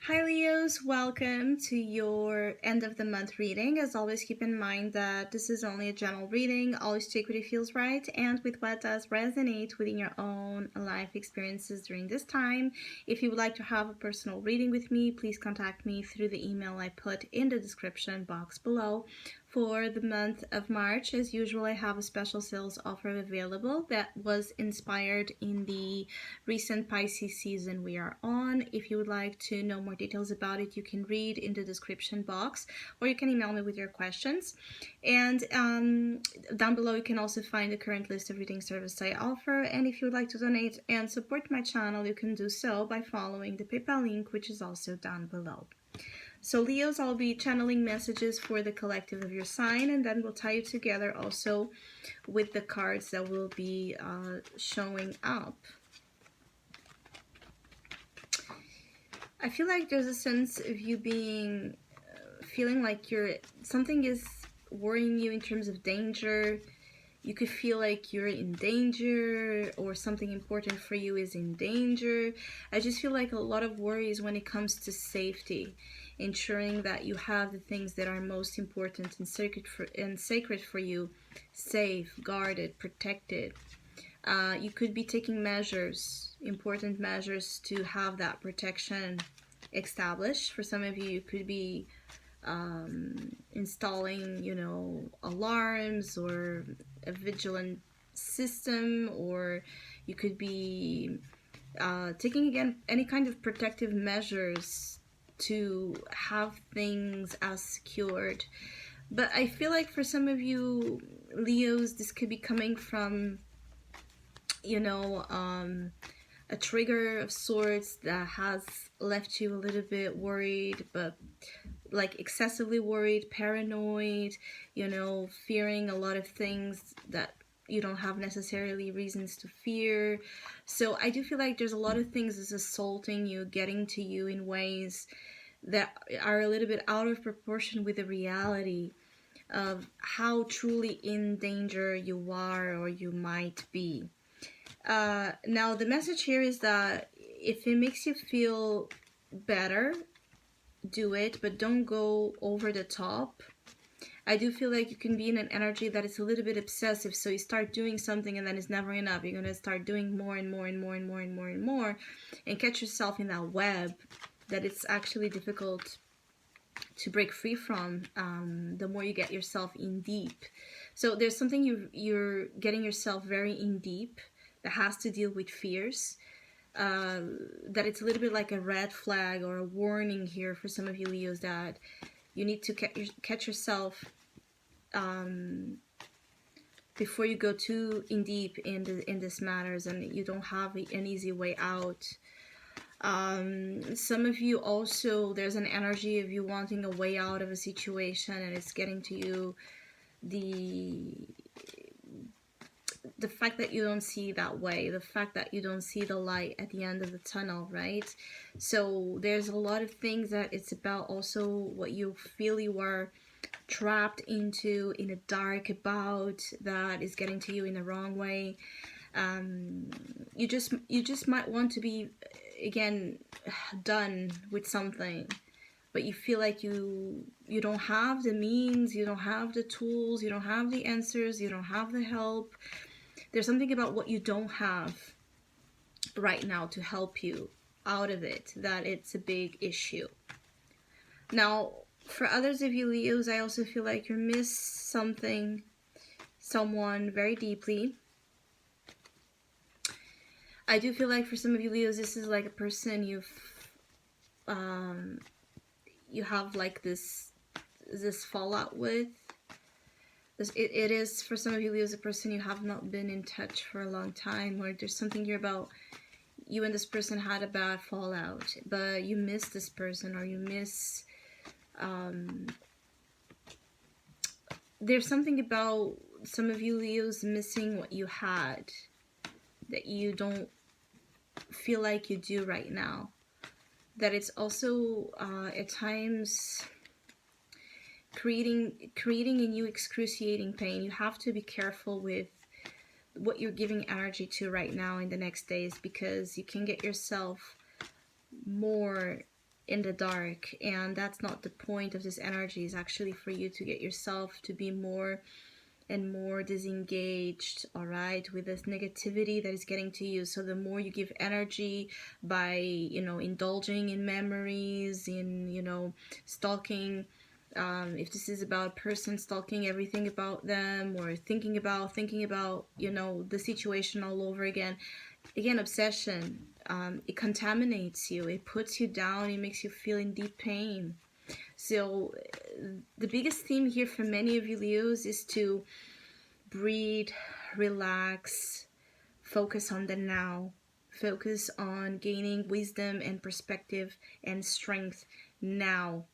Hi Leos, welcome to your end of the month reading. As always, keep in mind that this is only a general reading. Always take what it feels right and with what does resonate within your own life experiences during this time. If you would like to have a personal reading with me, please contact me through the email I put in the description box below. For the month of March, as usual, I have a special sales offer available that was inspired in the recent Pisces season we are on. If you would like to know more details about it, you can read in the description box, or you can email me with your questions. And down below you can also find the current list of reading services I offer. And if you would like to donate and support my channel, you can do so by following the PayPal link, which is also down below. So Leos, I'll be channeling messages for the collective of your sign, and then we'll tie you together also with the cards that will be showing up. I feel like there's a sense of you being, feeling like something is worrying you in terms of danger. You could feel like you're in danger, or something important for you is in danger. I just feel like a lot of worries when it comes to safety, ensuring that you have the things that are most important and sacred for you safe, guarded, protected. You could be taking measures, important measures, to have that protection established. For some of you, you could be installing, alarms or a vigilant system, or you could be taking, again, any kind of protective measures to have things as secured. But I feel like for some of you, Leos, this could be coming from, a trigger of sorts that has left you a little bit worried, but like excessively worried, paranoid, fearing a lot of things that you don't have necessarily reasons to fear. So I do feel like there's a lot of things that's assaulting you, getting to you in ways that are a little bit out of proportion with the reality of how truly in danger you are or you might be. Now, the message here is that if it makes you feel better, do it, but don't go over the top. I do feel like you can be in an energy that is a little bit obsessive, so you start doing something and then it's never enough. You're going to start doing more and more and more and more and more and more, and catch yourself in that web that it's actually difficult to break free from the more you get yourself in deep. So there's something you're getting yourself very in deep that has to deal with fears, that it's a little bit like a red flag or a warning here for some of you Leos, that you need to catch yourself before you go too in deep in this matters, and you don't have an easy way out. Some of you also, there's an energy of you wanting a way out of a situation, and it's getting to you the fact that you don't see that way, the fact that you don't see the light at the end of the tunnel, right? So there's a lot of things that it's about also what you feel you are trapped into, in a dark about, that is getting to you in the wrong way. You just might want to be, again, done with something, but you feel like you don't have the means, you don't have the tools, you don't have the answers, you don't have the help. There's something about what you don't have right now to help you out of it, that it's a big issue. Now, for others of you Leos, I also feel like you miss someone very deeply. I do feel like for some of you Leos, this is like a person you have like this fallout with. It is, for some of you Leos, a person you have not been in touch for a long time, or there's something here about you and this person had a bad fallout, but you miss this person, or you miss, there's something about some of you Leos missing what you had that you don't feel like you do right now. That it's also at times creating in you excruciating pain. You have to be careful with what you're giving energy to right now in the next days, because you can get yourself more in the dark, and that's not the point of this energy. Is actually for you to get yourself to be more and more disengaged, all right, with this negativity that is getting to you. So the more you give energy by, indulging in memories, in, stalking, if this is about a person, stalking everything about them, or thinking about the situation all over again. Again, obsession, it contaminates you, it puts you down, it makes you feel in deep pain. So the biggest theme here for many of you Leos is to breathe, relax, focus on the now, focus on gaining wisdom and perspective and strength now.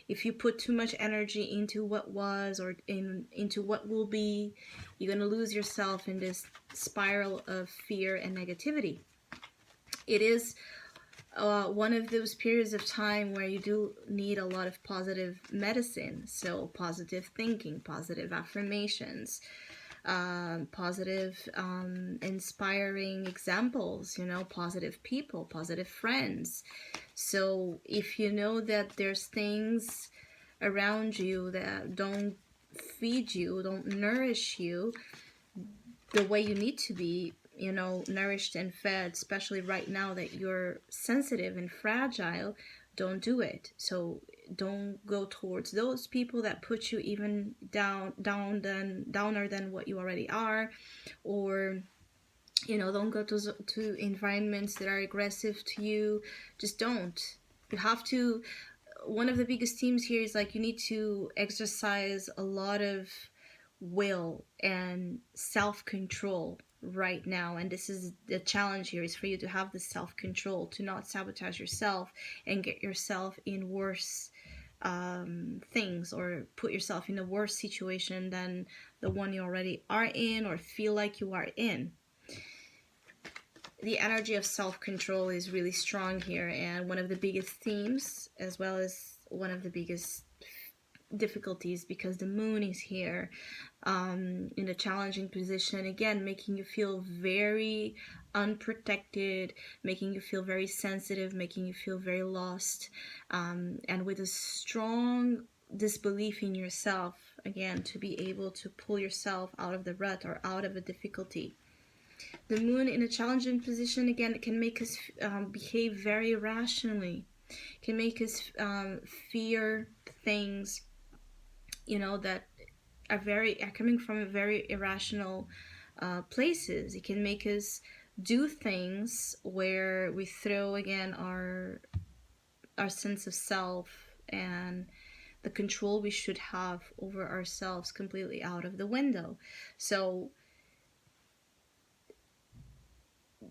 If you put too much energy into what was or into what will be, you're going to lose yourself in this spiral of fear and negativity. It is one of those periods of time where you do need a lot of positive medicine. So positive thinking, positive affirmations, positive, inspiring examples, positive people, positive friends. So if you know that there's things around you that don't feed you, don't nourish you the way you need to be, nourished and fed, especially right now that you're sensitive and fragile, don't do it. So don't go towards those people that put you even downer than what you already are, or don't go to environments that are aggressive to you. Just don't. You have to. One of the biggest themes here is like you need to exercise a lot of will and self-control right now, and this is the challenge here, is for you to have the self-control, to not sabotage yourself and get yourself in worse things, or put yourself in a worse situation than the one you already are in or feel like you are in. The energy of self-control is really strong here, and one of the biggest themes, as well as one of the biggest difficulties, because the moon is here in a challenging position, again making you feel very unprotected, making you feel very sensitive, making you feel very lost, and with a strong disbelief in yourself, again, to be able to pull yourself out of the rut or out of a difficulty. The moon in a challenging position, again, it can make us behave very irrationally, can make us fear things, that are coming from very irrational places. It can make us do things where we throw again our sense of self and the control we should have over ourselves completely out of the window. So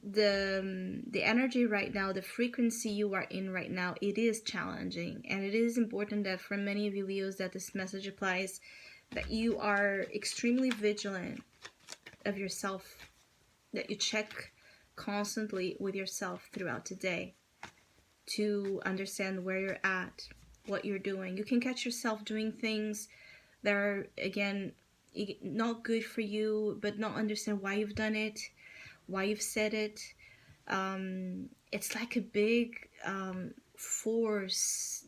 the energy right now, the frequency you are in right now, it is challenging, and it is important that for many of you Leos that this message applies, that you are extremely vigilant of yourself, that you check constantly with yourself throughout the day to understand where you're at, what you're doing. You can catch yourself doing things that are, again, not good for you, but not understand why you've done it, why you've said it. It's like a big force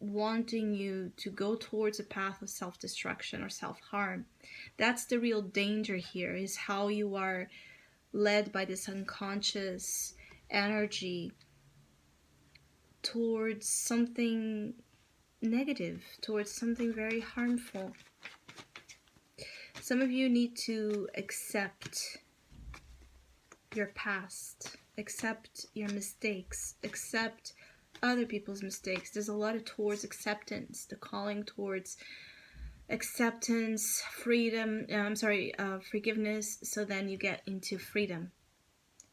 wanting you to go towards a path of self-destruction or self-harm. That's the real danger here, is how you are led by this unconscious energy towards something negative, towards something very harmful. Some of you need to accept your past, accept your mistakes, accept other people's mistakes. There's a lot of towards acceptance, the calling towards acceptance, freedom, forgiveness, so then you get into freedom.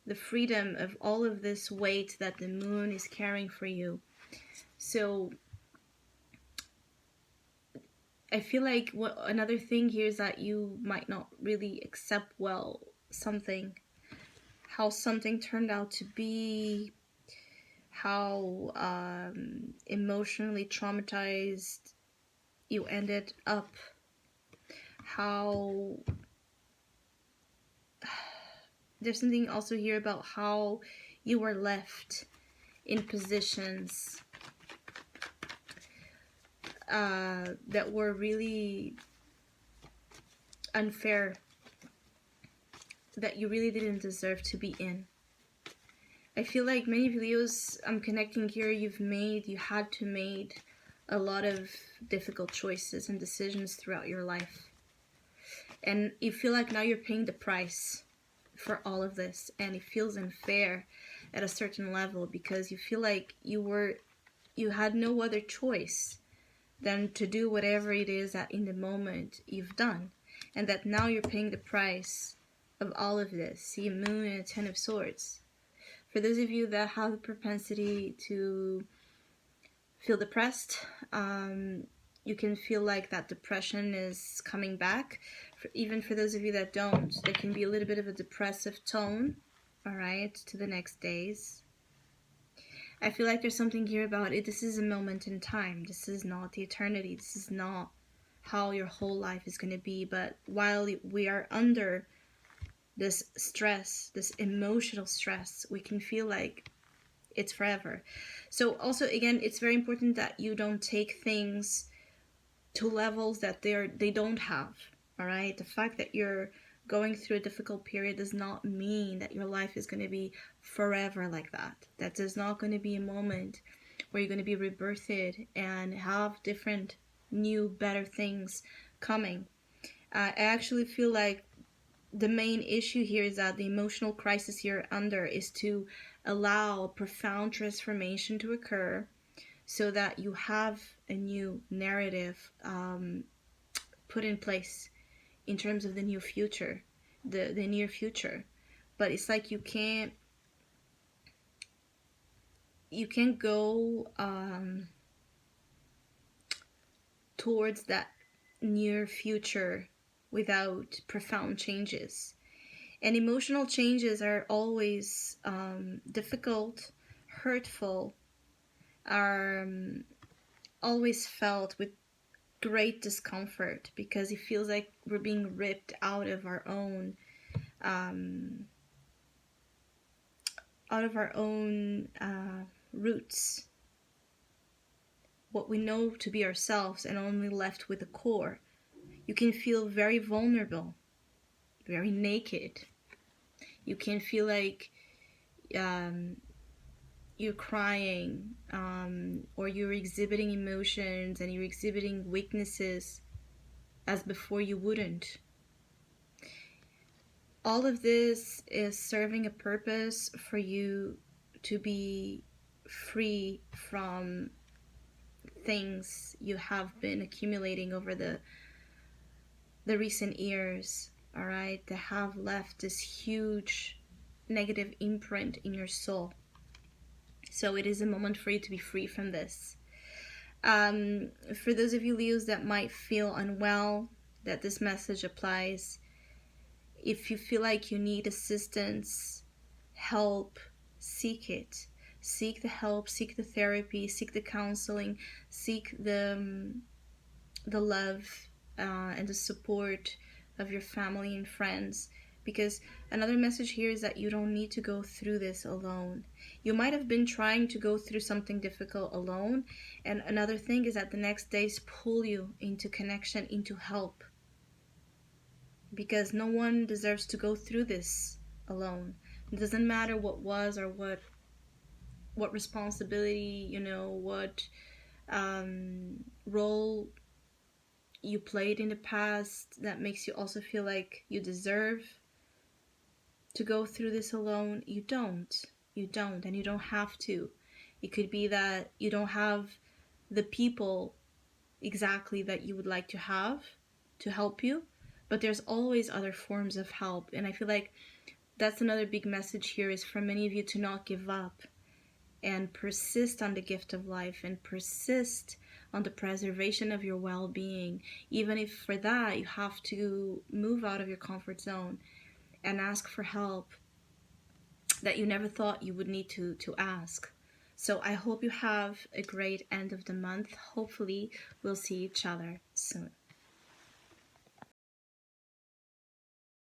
The freedom of all of this weight that the moon is carrying for you. So I feel like another thing here is that you might not really accept well something, how something turned out to be, how emotionally traumatized you ended up, how there's something also here about how you were left in positions that were really unfair, that you really didn't deserve to be in. I feel like many videos I'm connecting here, you had to made a lot of difficult choices and decisions throughout your life. And you feel like now you're paying the price for all of this, and it feels unfair at a certain level because you feel like you had no other choice than to do whatever it is that in the moment you've done, and that now you're paying the price of all of this. See a moon and a 10 of swords. For those of you that have the propensity to feel depressed, you can feel like that depression is coming back. Even for those of you that don't, there can be a little bit of a depressive tone, all right, to the next days. I feel like there's something here about it. This is a moment in time. This is not the eternity. This is not how your whole life is going to be. But while we are under this stress, this emotional stress, we can feel like it's forever. So also, again, it's very important that you don't take things to levels that they don't have, all right? The fact that you're going through a difficult period does not mean that your life is going to be forever like that. That is not going to be a moment where you're going to be rebirthed and have different, new, better things coming. I actually feel like the main issue here is that the emotional crisis you're under is to allow profound transformation to occur so that you have a new narrative put in place in terms of the new future, the near future. But it's like you can't go towards that near future without profound changes. And emotional changes are always difficult, hurtful, are always felt with great discomfort because it feels like we're being ripped out of our own roots, what we know to be ourselves, and only left with the core. You can feel very vulnerable, very naked. You can feel like you're crying, or you're exhibiting emotions and you're exhibiting weaknesses as before you wouldn't. All of this is serving a purpose for you to be free from things you have been accumulating over the recent years, all right, that have left this huge negative imprint in your soul. So it is a moment for you to be free from this. For those of you Leos that might feel unwell, that this message applies. If you feel like you need assistance, help, seek it. Seek the help, seek the therapy, seek the counseling, seek the love and the support of your family and friends. Because another message here is that you don't need to go through this alone. You might have been trying to go through something difficult alone, and another thing is that the next days pull you into connection, into help. Because no one deserves to go through this alone. It doesn't matter what was or what responsibility, what role you played in the past that makes you also feel like you deserve to go through this alone. You don't, and you don't have to. It could be that you don't have the people exactly that you would like to have to help you, but there's always other forms of help. And I feel like that's another big message here, is for many of you to not give up and persist on the gift of life and persist on the preservation of your well-being, even if for that you have to move out of your comfort zone and ask for help that you never thought you would need to ask. So I hope you have a great end of the month. Hopefully we'll see each other soon.